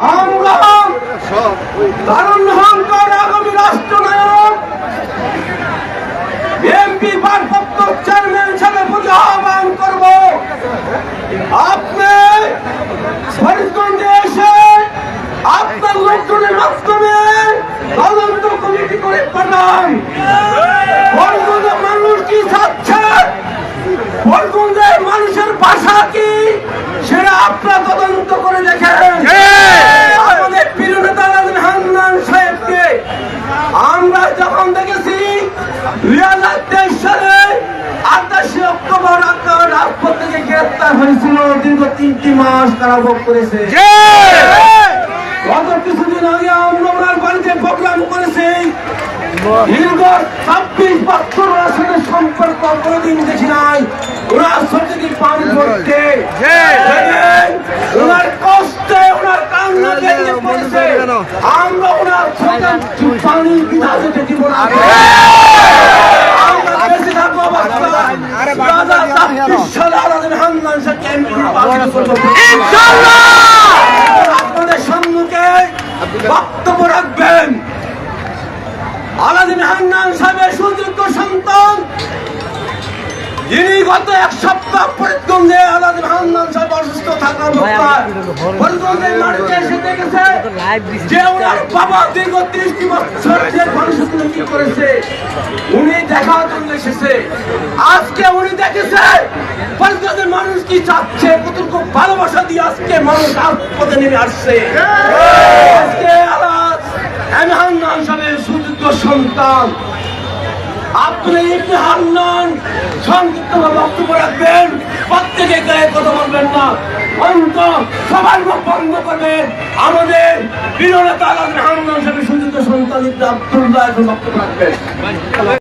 আমরা দারুণ অহংকার আগামী রাষ্ট্রনায়ক বিএনপি ভারপ্রাপ্ত চেয়ারম্যান সাহেবের প্রতি আহ্বান করব, আপনি ফরিদগঞ্জে এসে আপনার লোকজনের মাধ্যমে তদন্ত কমিটি করে পাঠান। ফরিদগঞ্জের মানুষ কি চাচ্ছে, ফরিদগঞ্জের মানুষের ভাষা কি, সেটা আপনারা তদন্ত করে দেখেন। আমাদের প্রিয় নেতা হান্নান সাহেবকে আমরা যখন দেখেছি 2023 সালে 28 অক্টোবর রাজপথ থেকে গ্রেফতার হয়েছিল, দীর্ঘ 3টি মাস কারাভোগ করেছে। গত কিছুদিন আগে আমরা ওনার বাড়িতে প্রোগ্রাম করেছি। দীর্ঘ 26 বছর ওনার সাথে সম্পর্ক কোনোদিন দেখি নাই। ওনার সত্যি পানি পড়তে ওনার কষ্টে ওনার কান্না দেখতে পড়েছে, আমরা ওনার পানি বিনা যেতে দিব না। আমরা বেঁচে থাকবো অবস্থায় 2026 সালে আলাদিন হান্নান সাহেবকে এমপি নির্বাচিত করবো ইনশাআল্লাহ। আপনাদের সম্মুখে বক্তব্য রাখবেন আলাদিন হান্নান সাহেবের সুযোগ্য সন্তান, যিনি গত 1 সপ্তাহ ফরিদগঞ্জে আলাদিন হান্নান সাহেব অসুস্থ থাকার অবস্থায় ফরিদগঞ্জের মাটিতে এসে দেখেছে যে ওনার বাবা দীর্ঘ 30 বছর যে মানুষের কি করেছে, উনি দেখার জন্য এসেছে। আজকে উনি দেখেছে ফরিদগঞ্জের মানুষ কি চাচ্ছে, কতটুকু ভালোবাসা দিয়ে আজকে মানুষ রাজপথে নেমে আসছে। আজকে আলাদিন হান্নান সাহেবের সুযোগ্য সন্তান আপনি ইবনে হান্নান সংক্ষিপ্তভাবে বক্তব্য রাখবেন, প্রত্যেকে গায়ে কথা বলবেন না, অন্ত সবার মুখ বন্ধ করবেন। আমাদের প্রিয় নেতা আলাদিন হান্নান সাহেবের সুযোগ্য সন্তান ইবনে আব্দুল্লাহ এখন বক্তব্য রাখবেন।